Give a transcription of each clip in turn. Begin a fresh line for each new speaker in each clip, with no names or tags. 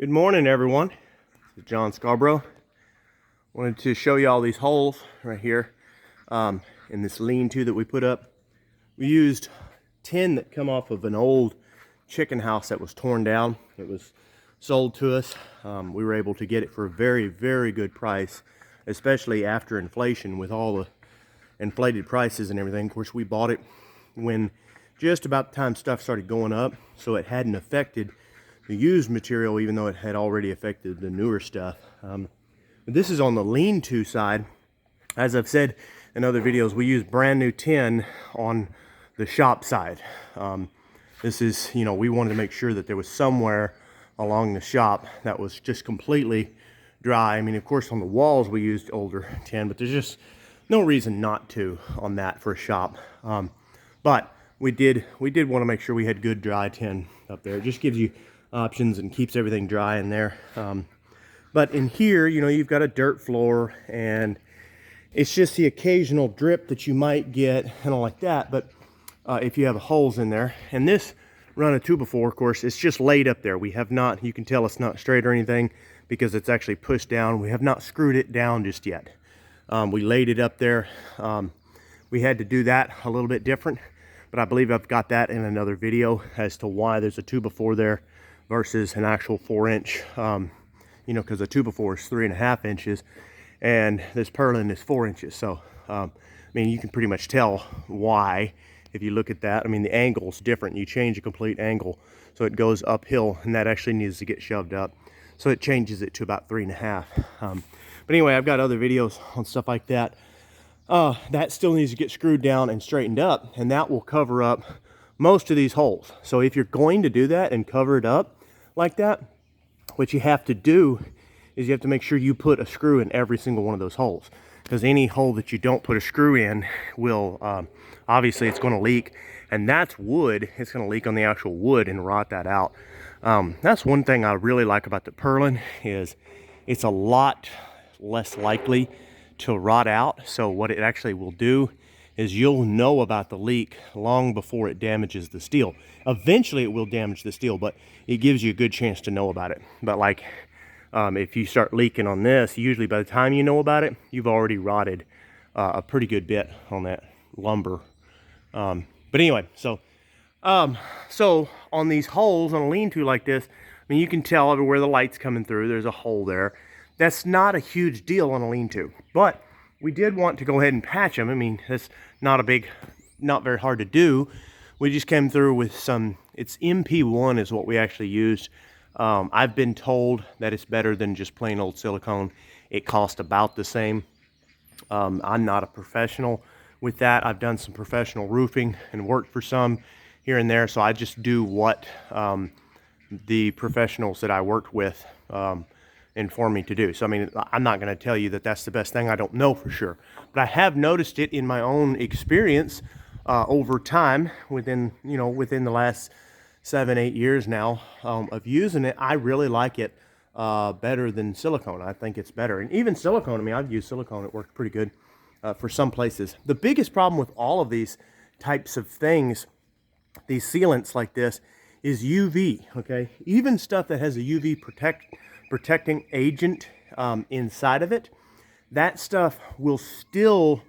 Good morning, everyone. This is John Scarborough. Wanted to show you all these holes right here in this lean-to that we put up. We used tin that come off of an old chicken house that was torn down. It was sold to us. We were able to get it for a very, very good price, especially after inflation with all the inflated prices and everything. Of course, we bought it when just about the time stuff started going up, so it hadn't affected the used material, even though it had already affected the newer stuff. But this is on the lean-to side. As I've said in other videos, we use brand new tin on the shop side. This is, we wanted to make sure that there was somewhere along the shop that was just completely dry. I mean, of course, on the walls we used older tin, but there's just no reason not to on that for a shop. But we did want to make sure we had good dry tin up there. It just gives you options and keeps everything dry in there. But in here, you've got a dirt floor, and it's just the occasional drip that you might get and all like that. But if you have holes in there, and this run of 2x4, of course, it's just laid up there. We have not, you can tell it's not straight or anything because it's actually pushed down. We have not screwed it down just yet. We laid it up there. We had to do that a little bit different, but I believe I've got that in another video as to why there's a 2x4 there versus an actual 4-inch, because a 2x4 is 3.5 inches and this purlin is 4 inches. So, I mean, you can pretty much tell why if you look at that. I mean, the angle's different. You change a complete angle, so it goes uphill, and that actually needs to get shoved up. So it changes it to about 3.5. But anyway, I've got other videos on stuff like that. That still needs to get screwed down and straightened up, and that will cover up most of these holes. So if you're going to do that and cover it up like that, what you have to do is you have to make sure you put a screw in every single one of those holes, because any hole that you don't put a screw in will obviously it's going to leak, and that's wood. It's going to leak on the actual wood and rot that out. That's one thing I really like about the purlin, is it's a lot less likely to rot out. So what it actually will do is you'll know about the leak long before it damages the steel. Eventually it will damage the steel, but it gives you a good chance to know about it. But like if you start leaking on this, usually by the time you know about it, you've already rotted a pretty good bit on that lumber. But anyway, so on these holes on a lean-to like this, I mean, you can tell everywhere the light's coming through, there's a hole there. That's not a huge deal on a lean-to, but we did want to go ahead and patch them. I mean, that's not very hard to do. We just came through with some, it's MP1 is what we actually used. I've been told that it's better than just plain old silicone. It costs about the same. I'm not a professional with that. I've done some professional roofing and worked for some here and there, so I just do what the professionals that I worked with inform me to do. So I mean, I'm not going to tell you that that's the best thing. I don't know for sure, but I have noticed it in my own experience over time, within the last 7-8 years now of using it. I really like it better than silicone. I think it's better. And even silicone, I mean, I've used silicone. It works pretty good for some places. The biggest problem with all of these types of things, these sealants like this, is UV. Okay, even stuff that has a UV protecting agent inside of it, that stuff will still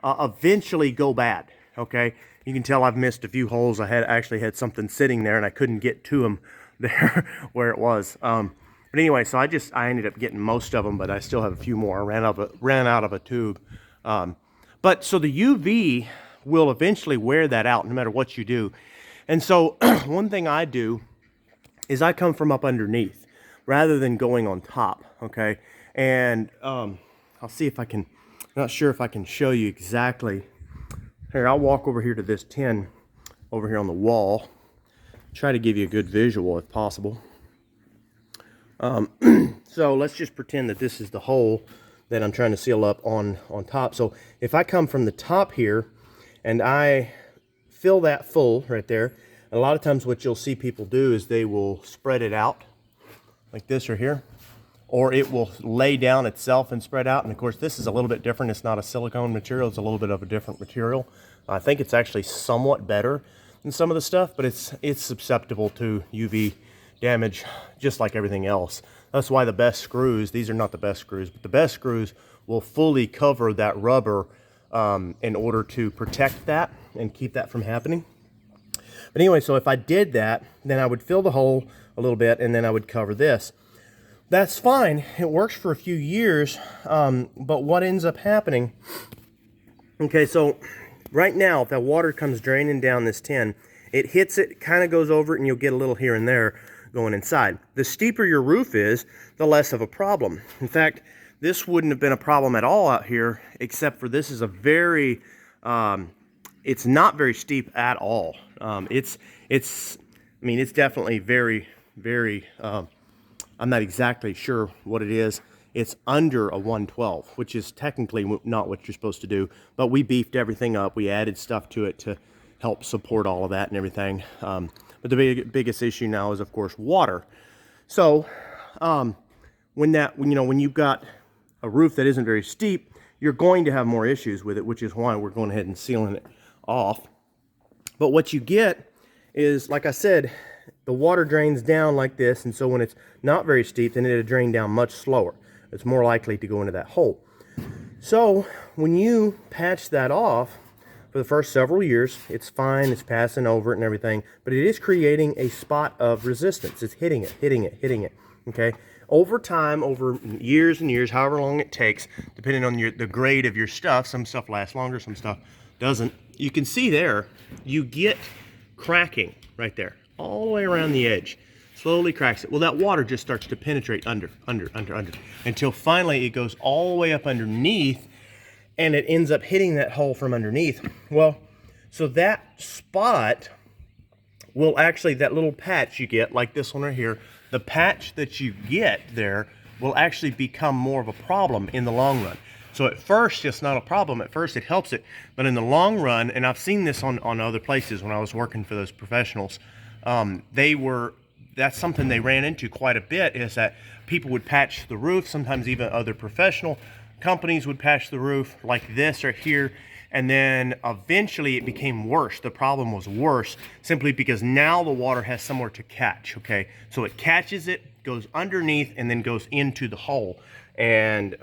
eventually go bad. Okay, you can tell I've missed a few holes. I actually had something sitting there and I couldn't get to them there where it was. But anyway, so I ended up getting most of them, but I still have a few more. I ran out of a tube. But so the UV will eventually wear that out no matter what you do. And so one thing I do is I come from up underneath rather than going on top. Okay, and I'll see if I can, not sure if I can show you exactly. Here, I'll walk over here to this tin over here on the wall. Try to give you a good visual if possible. So let's just pretend that this is the hole that I'm trying to seal up on top. So if I come from the top here and I fill that full right there, a lot of times what you'll see people do is they will spread it out like this right here, or it will lay down itself and spread out. And of course, this is a little bit different. It's not a silicone material. It's a little bit of a different material. I think it's actually somewhat better than some of the stuff, but it's susceptible to UV damage just like everything else. That's why the best screws, these are not the best screws, but the best screws will fully cover that rubber in order to protect that and keep that from happening. But anyway, so if I did that, then I would fill the hole a little bit and then I would cover this. That's fine. It works for a few years, but what ends up happening, okay, so right now, if that water comes draining down this tin, it hits it, kind of goes over it, and you'll get a little here and there going inside. The steeper your roof is, the less of a problem. In fact, this wouldn't have been a problem at all out here, except for this is a very, it's not very steep at all. I mean, it's definitely very, very, I'm not exactly sure what it is. It's under a 112, which is technically not what you're supposed to do, but we beefed everything up. We added stuff to it to help support all of that and everything. But the biggest issue now is, of course, water. So when you've got a roof that isn't very steep, you're going to have more issues with it, which is why we're going ahead and sealing it off. But what you get is, like I said, the water drains down like this, and so when it's not very steep, then it'll drain down much slower. It's more likely to go into that hole. So when you patch that off for the first several years, it's fine, it's passing over it and everything, but it is creating a spot of resistance. It's hitting it, okay? Over time, over years and years, however long it takes, depending on the grade of your stuff, some stuff lasts longer, some stuff doesn't. You can see there, you get cracking right there, all the way around the edge. Slowly cracks it. Well, that water just starts to penetrate under, until finally it goes all the way up underneath, and it ends up hitting that hole from underneath. Well, so that spot will actually, that little patch you get, like this one right here, the patch that you get there will actually become more of a problem in the long run. So at first, it's not a problem. At first, it helps it. But in the long run, and I've seen this on other places when I was working for those professionals, that's something they ran into quite a bit, is that people would patch the roof, sometimes even other professional companies would patch the roof like this right here, and then eventually it became worse. The problem was worse simply because now the water has somewhere to catch, okay? So it catches it, goes underneath, and then goes into the hole, and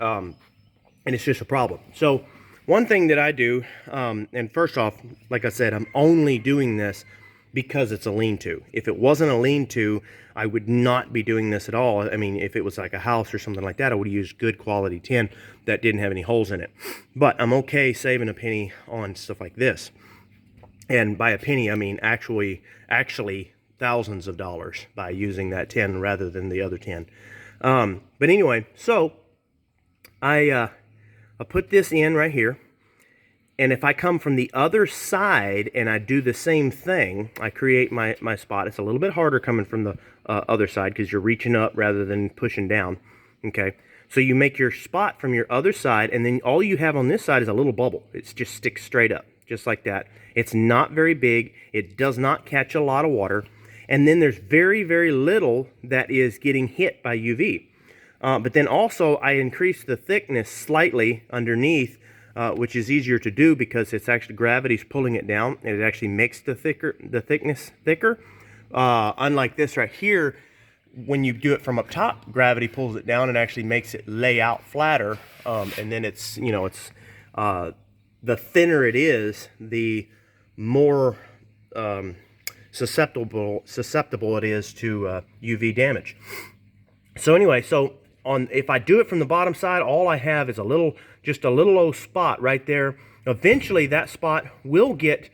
it's just a problem. So one thing that I do, and first off, like I said, I'm only doing this because it's a lean-to. If it wasn't a lean-to, I would not be doing this at all. I mean, if it was like a house or something like that, I would use good quality tin that didn't have any holes in it. But I'm okay saving a penny on stuff like this. And by a penny, I mean actually thousands of dollars by using that tin rather than the other tin. But anyway, so I put this in right here. And if I come from the other side and I do the same thing, I create my spot. It's a little bit harder coming from the other side because you're reaching up rather than pushing down, okay? So you make your spot from your other side, and then all you have on this side is a little bubble. It just sticks straight up, just like that. It's not very big. It does not catch a lot of water. And then there's very, very little that is getting hit by UV. But then also I increase the thickness slightly underneath, which is easier to do because it's actually gravity's pulling it down, and it actually makes the thickness thicker. Unlike this right here, when you do it from up top, gravity pulls it down and actually makes it lay out flatter. And then it's the thinner it is, the more susceptible it is to UV damage. So anyway, if I do it from the bottom side, all I have is just a little old spot right there. Eventually that spot will get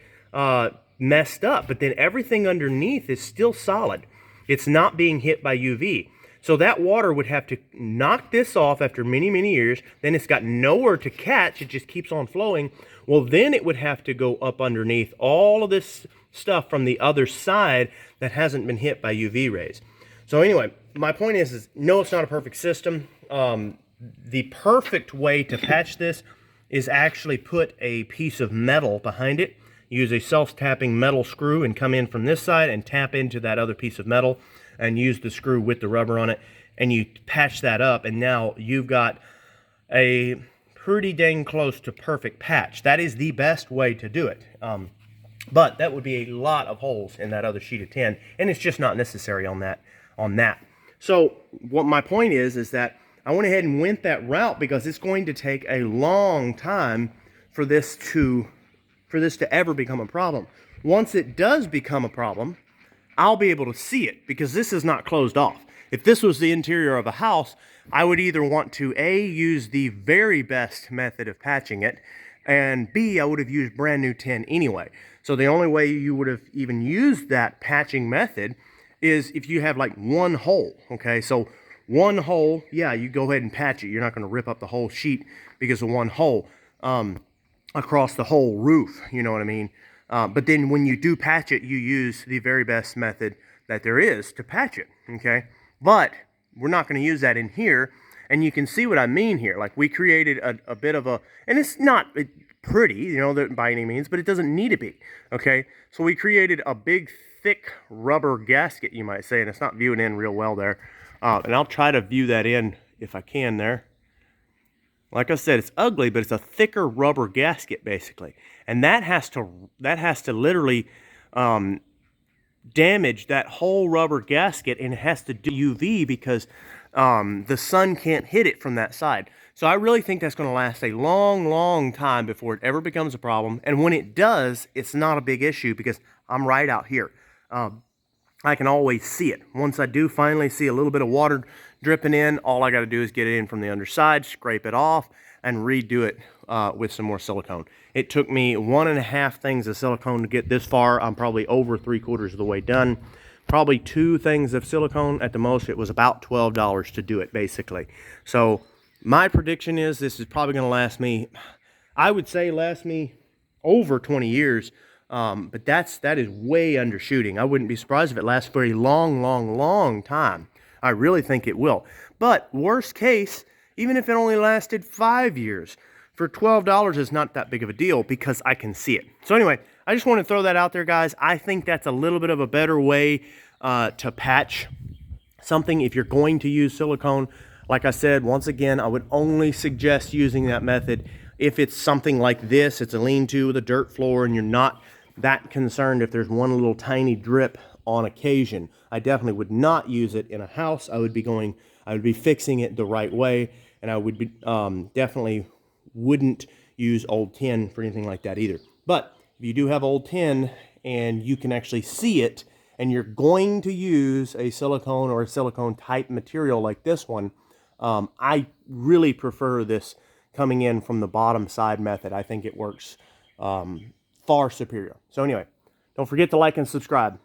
messed up, but then everything underneath is still solid. It's not being hit by UV. So that water would have to knock this off after many, many years. Then it's got nowhere to catch. It just keeps on flowing. Well, then it would have to go up underneath all of this stuff from the other side that hasn't been hit by UV rays. So anyway, my point is no, it's not a perfect system. The perfect way to patch this is actually put a piece of metal behind it. Use a self-tapping metal screw and come in from this side and tap into that other piece of metal and use the screw with the rubber on it, and you patch that up, and now you've got a pretty dang close to perfect patch. That is the best way to do it. But that would be a lot of holes in that other sheet of tin, and it's just not necessary on that. on that. So what my point is that I went ahead and went that route because it's going to take a long time for this to ever become a problem. Once it does become a problem, I'll be able to see it because this is not closed off. If this was the interior of a house, I would either want to A, use the very best method of patching it, and B, I would have used brand new tin anyway. So the only way you would have even used that patching method is if you have like one hole, okay? So one hole, yeah, you go ahead and patch it. You're not gonna rip up the whole sheet because of one hole across the whole roof, you know what I mean? But then when you do patch it, you use the very best method that there is to patch it, okay? But we're not gonna use that in here, and you can see what I mean here. Like we created a bit of a, and it's not pretty, you know, by any means, but it doesn't need to be, okay? So we created a big, thick rubber gasket, you might say, and it's not viewing in real well there. And I'll try to view that in if I can there. Like I said, it's ugly, but it's a thicker rubber gasket basically, and that has to literally damage that whole rubber gasket, and it has to do UV because the sun can't hit it from that side. So I really think that's going to last a long, long time before it ever becomes a problem. And when it does, it's not a big issue because I'm right out here. I can always see it. Once I do finally see a little bit of water dripping in, all I got to do is get it in from the underside, scrape it off, and redo it with some more silicone. It took me 1.5 things of silicone to get this far. I'm probably over 3/4 of the way done. Probably 2 things of silicone at the most. It was about $12 to do it, basically. So my prediction is this is probably going to last me, I would say last me over 20 years. But that is way undershooting. I wouldn't be surprised if it lasts for a long, long, long time. I really think it will. But worst case, even if it only lasted 5 years, for $12 is not that big of a deal because I can see it. So anyway, I just want to throw that out there, guys. I think that's a little bit of a better way to patch something if you're going to use silicone. Like I said, once again, I would only suggest using that method if it's something like this. It's a lean-to with a dirt floor and you're not that concerned if there's one little tiny drip on occasion. I definitely would not use it in a house. I would be fixing it the right way, and I would be definitely wouldn't use old tin for anything like that either. But if you do have old tin and you can actually see it, and you're going to use a silicone or a silicone type material like this one, I really prefer this coming in from the bottom side method. I think it works far superior. So anyway, don't forget to like and subscribe.